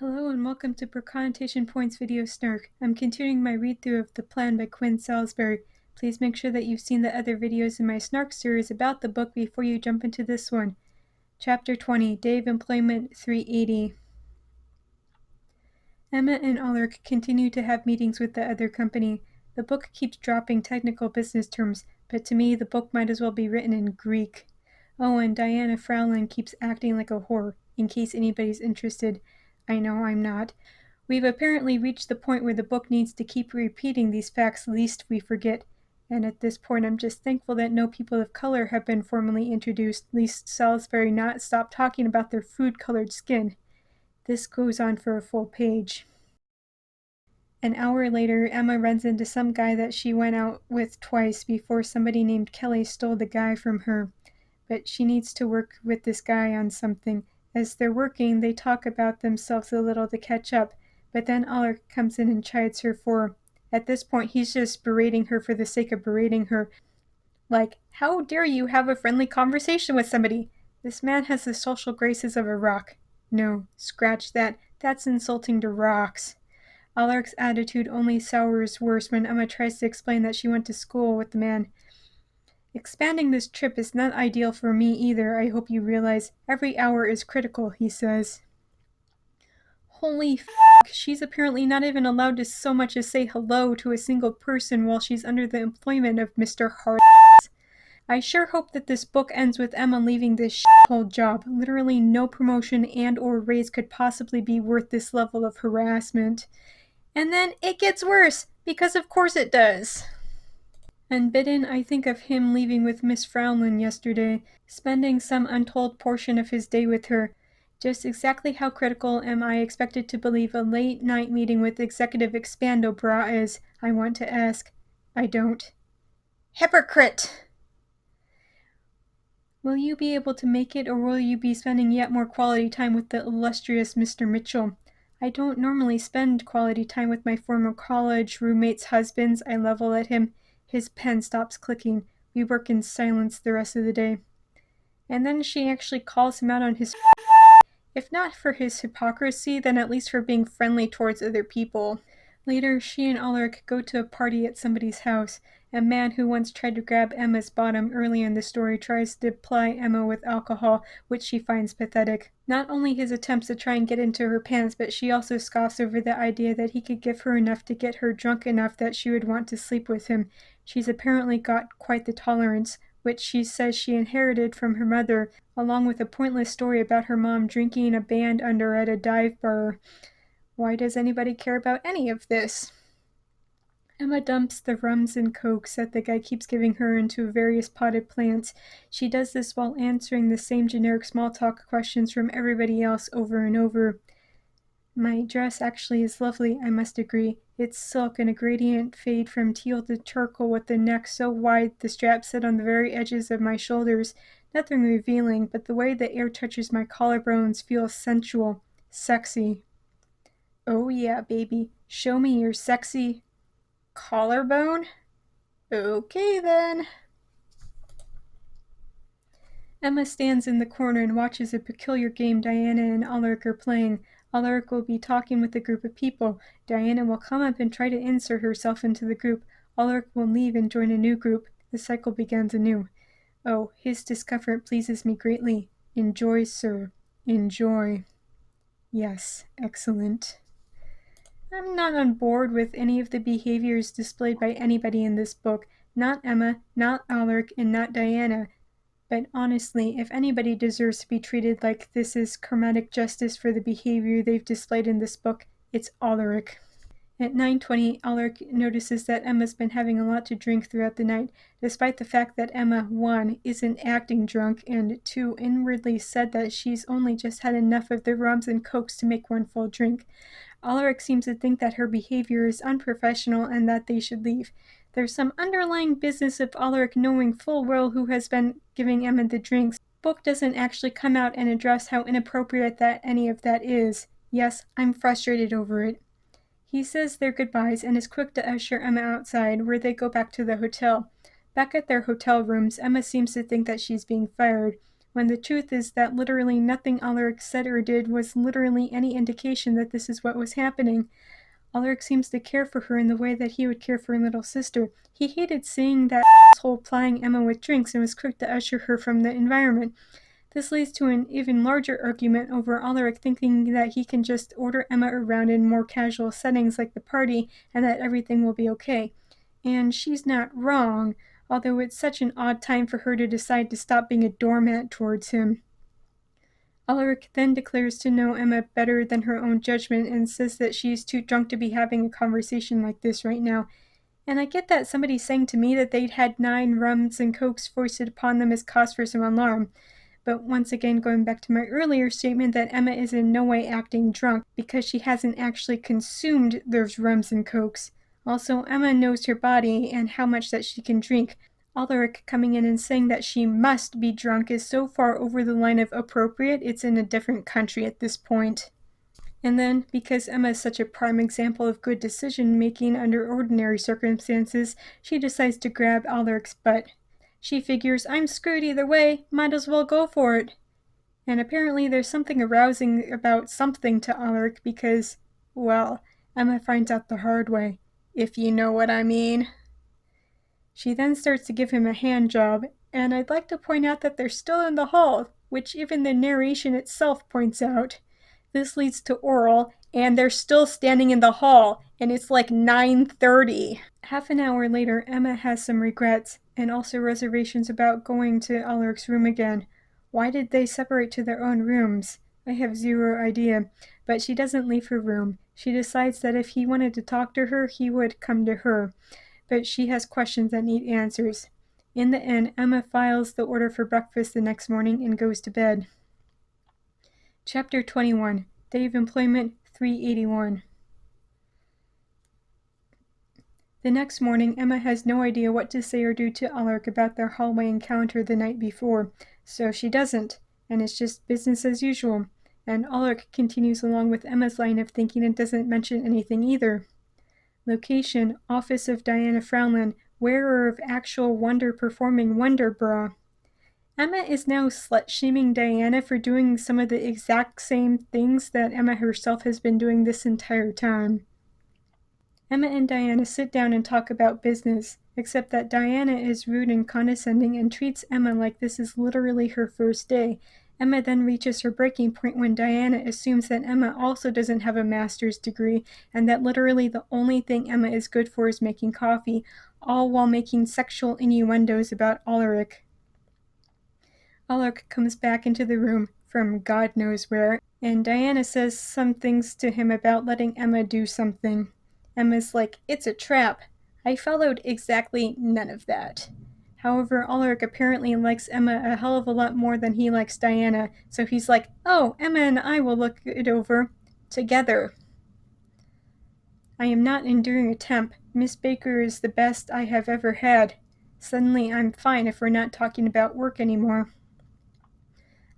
Hello and welcome to Per Connotation Points video Snark. I'm continuing my read-through of The Plan by Qwen Salsbury. Please make sure that you've seen the other videos in my Snark series about the book before you jump into this one. Chapter 20, Day of Employment 380. Emma and Ulrich continue to have meetings with the other company. The book keeps dropping technical business terms, but to me the book might as well be written in Greek. Oh, and Diana Fraulein keeps acting like a whore, in case anybody's interested. I know I'm not. We've apparently reached the point where the book needs to keep repeating these facts lest we forget. And at this point I'm just thankful that no people of color have been formally introduced, lest Salsbury not stop talking about their food-colored skin. This goes on for a full page. An hour later, Emma runs into some guy that she went out with twice before somebody named Kelly stole the guy from her. But she needs to work with this guy on something. As they're working, they talk about themselves a little to catch up, but then Ulrich comes in and chides her for. At this point, he's just berating her for the sake of berating her. Like, how dare you have a friendly conversation with somebody? This man has the social graces of a rock. No, scratch that. That's insulting to rocks. Ulrich's attitude only sours worse when Emma tries to explain that she went to school with the man. Expanding this trip is not ideal for me either, I hope you realize. Every hour is critical, he says. Holy f***, she's apparently not even allowed to so much as say hello to a single person while she's under the employment of Mr. Hard. I sure hope that this book ends with Emma leaving this shithole job. Literally no promotion and or raise could possibly be worth this level of harassment. And then it gets worse, because of course it does. Unbidden, I think of him leaving with Miss Fraulein yesterday, spending some untold portion of his day with her. Just exactly how critical am I expected to believe a late-night meeting with Executive Expando Bra is, I want to ask. I don't. Hypocrite! Will you be able to make it, or will you be spending yet more quality time with the illustrious Mr. Mitchell? I don't normally spend quality time with my former college roommates' husbands, I level at him. His pen stops clicking. We work in silence the rest of the day. And then she actually calls him out on his if not for his hypocrisy, then at least for being friendly towards other people. Later, she and Ulrich go to a party at somebody's house. A man who once tried to grab Emma's bottom early in the story tries to ply Emma with alcohol, which she finds pathetic. Not only his attempts to try and get into her pants, but she also scoffs over the idea that he could give her enough to get her drunk enough that she would want to sleep with him. She's apparently got quite the tolerance, which she says she inherited from her mother, along with a pointless story about her mom drinking a band under at a dive bar. Why does anybody care about any of this? Emma dumps the rums and cokes that the guy keeps giving her into various potted plants. She does this while answering the same generic small talk questions from everybody else over and over. My dress actually is lovely, I must agree. It's silk and a gradient fade from teal to charcoal with the neck so wide the straps sit on the very edges of my shoulders. Nothing revealing, but the way the air touches my collarbones feels sensual, sexy. Oh yeah, baby. Show me your sexy collarbone? Okay then. Emma stands in the corner and watches a peculiar game Diana and Ulrich are playing. Ulrich will be talking with a group of people. Diana will come up and try to insert herself into the group. Ulrich will leave and join a new group. The cycle begins anew. Oh, his discomfort pleases me greatly. Enjoy, sir. Enjoy. Yes, excellent. I'm not on board with any of the behaviors displayed by anybody in this book. Not Emma, not Ulrich, and not Diana. But honestly, if anybody deserves to be treated like this is karmatic justice for the behavior they've displayed in this book, it's Ulrich. At 9:20, Ulrich notices that Emma's been having a lot to drink throughout the night, despite the fact that Emma, 1, isn't acting drunk, and 2, inwardly said that she's only just had enough of the rums and cokes to make one full drink. Ulrich seems to think that her behavior is unprofessional and that they should leave. There's some underlying business of Ulrich knowing full well who has been giving Emma the drinks. The book doesn't actually come out and address how inappropriate that any of that is. Yes, I'm frustrated over it. He says their goodbyes and is quick to usher Emma outside, where they go back to the hotel. Back at their hotel rooms, Emma seems to think that she's being fired. when the truth is that literally nothing Alaric said or did was literally any indication that this is what was happening. Alaric seems to care for her in the way that he would care for a little sister. He hated seeing that asshole plying Emma with drinks and was quick to usher her from the environment. This leads to an even larger argument over Alaric thinking that he can just order Emma around in more casual settings like the party and that everything will be okay. And she's not wrong, although it's such an odd time for her to decide to stop being a doormat towards him. Alaric then declares to know Emma better than her own judgment and says that she's too drunk to be having a conversation like this right now. And I get that somebody's saying to me that they'd had 9 rums and cokes foisted upon them as cause for some alarm. But once again, going back to my earlier statement that Emma is in no way acting drunk because she hasn't actually consumed those rums and cokes. Also, Emma knows her body and how much that she can drink. Alaric coming in and saying that she must be drunk is so far over the line of appropriate, it's in a different country at this point. And then, because Emma is such a prime example of good decision-making under ordinary circumstances, she decides to grab Alaric's butt. She figures, I'm screwed either way, might as well go for it. And apparently there's something arousing about something to Alaric because, well, Emma finds out the hard way, if you know what I mean. She then starts to give him a hand job, and I'd like to point out that they're still in the hall, which even the narration itself points out. This leads to oral, and they're still standing in the hall, and it's like 9:30. Half an hour later, Emma has some regrets, and also reservations about going to Alaric's room again. Why did they separate to their own rooms? I have zero idea, but she doesn't leave her room. She decides that if he wanted to talk to her, he would come to her, but she has questions that need answers. In the end, Emma files the order for breakfast the next morning and goes to bed. Chapter 21, Day of Employment 381. The next morning, Emma has no idea what to say or do to Alaric about their hallway encounter the night before, so she doesn't, and it's just business as usual, and Alaric continues along with Emma's line of thinking and doesn't mention anything either. Location, Office of Diana Frauenland, wearer of actual wonder performing wonder bra. Emma is now slut-shaming Diana for doing some of the exact same things that Emma herself has been doing this entire time. Emma and Diana sit down and talk about business, except that Diana is rude and condescending and treats Emma like this is literally her first day. Emma then reaches her breaking point when Diana assumes that Emma also doesn't have a master's degree and that literally the only thing Emma is good for is making coffee, all while making sexual innuendos about Alaric. Alaric comes back into the room from God knows where, and Diana says some things to him about letting Emma do something. Emma's like, it's a trap. I followed exactly none of that. However, Alaric apparently likes Emma a hell of a lot more than he likes Diana, so he's like, oh, Emma and I will look it over together. I am not enduring a temp. Miss Baker is the best I have ever had. Suddenly I'm fine if we're not talking about work anymore.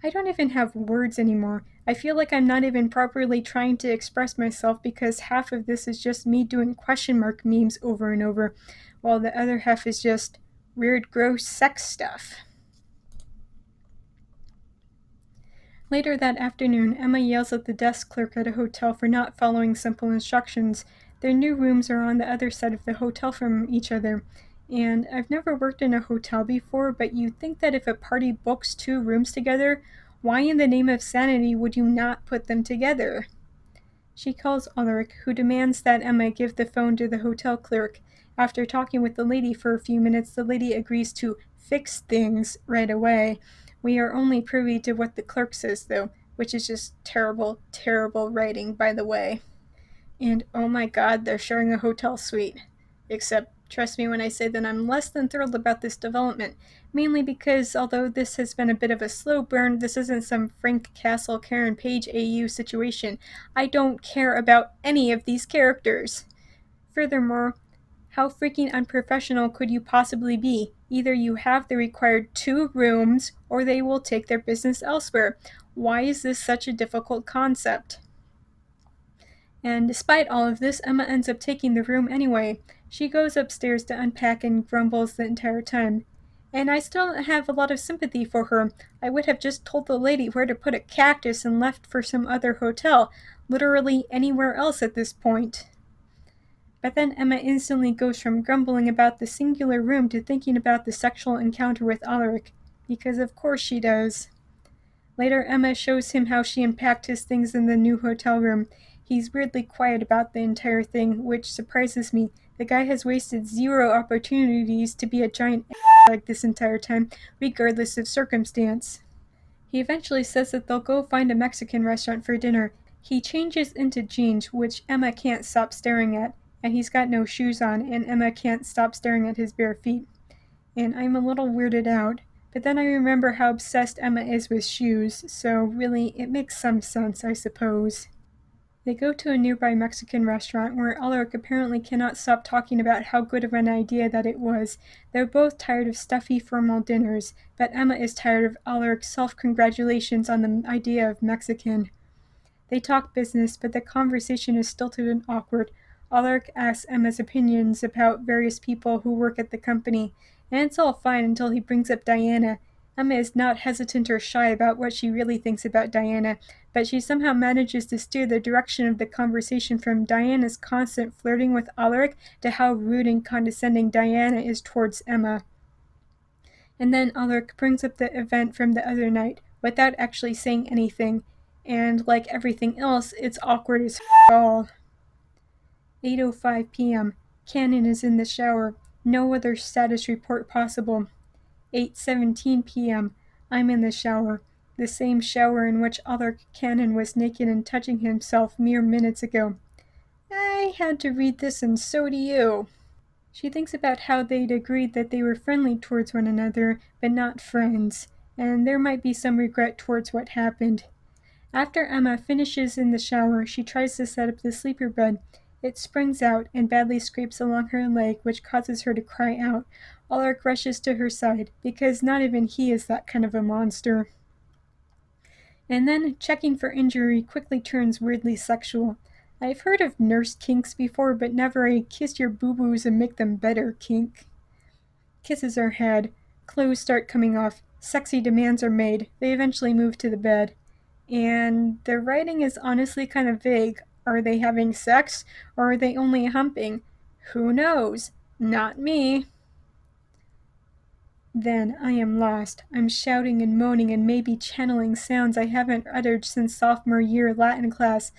I don't even have words anymore. I feel like I'm not even properly trying to express myself because half of this is just me doing question mark memes over and over, while the other half is just weird, gross sex stuff. Later that afternoon, Emma yells at the desk clerk at a hotel for not following simple instructions. Their new rooms are on the other side of the hotel from each other. And I've never worked in a hotel before, but you'd think that if a party books 2 rooms together, why in the name of sanity would you not put them together? She calls Alaric, who demands that Emma give the phone to the hotel clerk. After talking with the lady for a few minutes, the lady agrees to fix things right away. We are only privy to what the clerk says, though, which is just terrible, terrible writing, by the way. And oh my god, they're sharing a hotel suite. Except, trust me when I say that I'm less than thrilled about this development, mainly because although this has been a bit of a slow burn, this isn't some Frank Castle, Karen Page AU situation. I don't care about any of these characters. Furthermore, how freaking unprofessional could you possibly be? Either you have the required 2 rooms, or they will take their business elsewhere. Why is this such a difficult concept? And despite all of this, Emma ends up taking the room anyway. She goes upstairs to unpack and grumbles the entire time. And I still don't have a lot of sympathy for her. I would have just told the lady where to put a cactus and left for some other hotel, literally anywhere else at this point. But then Emma instantly goes from grumbling about the singular room to thinking about the sexual encounter with Alaric, because of course she does. Later, Emma shows him how she unpacked his things in the new hotel room. He's weirdly quiet about the entire thing, which surprises me. The guy has wasted 0 opportunities to be a giant like this entire time, regardless of circumstance. He eventually says that they'll go find a Mexican restaurant for dinner. He changes into jeans, which Emma can't stop staring at, and he's got no shoes on, and Emma can't stop staring at his bare feet. And I'm a little weirded out. But then I remember how obsessed Emma is with shoes, so really, it makes some sense, I suppose. They go to a nearby Mexican restaurant where Alaric apparently cannot stop talking about how good of an idea that it was. They're both tired of stuffy, formal dinners, but Emma is tired of Alaric's self-congratulations on the idea of Mexican. They talk business, but the conversation is stilted and awkward. Alaric asks Emma's opinions about various people who work at the company, and it's all fine until he brings up Diana. Emma is not hesitant or shy about what she really thinks about Diana, but she somehow manages to steer the direction of the conversation from Diana's constant flirting with Alaric to how rude and condescending Diana is towards Emma. And then Alaric brings up the event from the other night without actually saying anything, and like everything else, it's awkward as all. 8:05 p.m. Cannon is in the shower. No other status report possible. 8:17 p.m. I'm in the shower. The same shower in which Alaric Cannon was naked and touching himself mere minutes ago. I had to read this and so do you. She thinks about how they'd agreed that they were friendly towards one another, but not friends, and there might be some regret towards what happened. After Emma finishes in the shower, she tries to set up the sleeper bed. It springs out and badly scrapes along her leg, which causes her to cry out. Alaric rushes to her side, because not even he is that kind of a monster. And then, checking for injury quickly turns weirdly sexual. I've heard of nurse kinks before, but never a kiss your boo-boos and make them better kink. Kisses are had. Clothes start coming off. Sexy demands are made. They eventually move to the bed. And the writing is honestly kind of vague. Are they having sex, or are they only humping? Who knows? Not me. Then I am lost. I'm shouting and moaning and maybe channeling sounds I haven't uttered since sophomore year Latin class.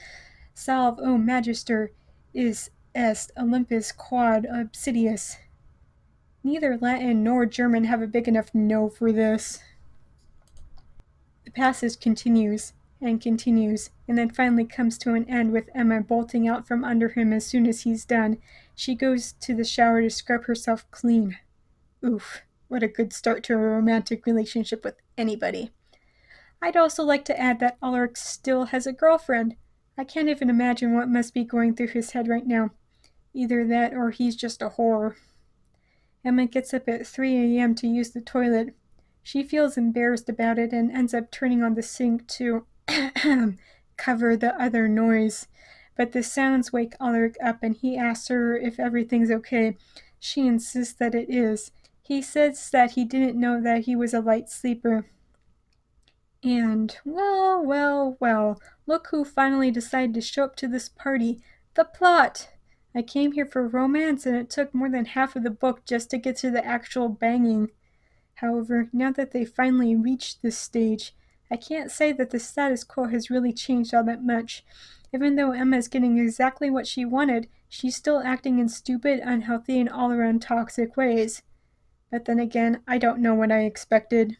Salve, O Magister, is est Olympus quod obsidius. Neither Latin nor German have a big enough no for this. The passage continues, and then finally comes to an end with Emma bolting out from under him as soon as he's done. She goes to the shower to scrub herself clean. Oof, what a good start to a romantic relationship with anybody. I'd also like to add that Alaric still has a girlfriend. I can't even imagine what must be going through his head right now. Either that or he's just a whore. Emma gets up at 3 a.m. to use the toilet. She feels embarrassed about it and ends up turning on the sink to cover the other noise. But the sounds wake Alaric up and he asks her if everything's okay. She insists that it is. He says that he didn't know that he was a light sleeper. And, well, look who finally decided to show up to this party. The plot! I came here for romance and it took more than half of the book just to get to the actual banging. However, now that they finally reached this stage, I can't say that the status quo has really changed all that much. Even though Emma is getting exactly what she wanted, she's still acting in stupid, unhealthy, and all-around toxic ways. But then again, I don't know what I expected.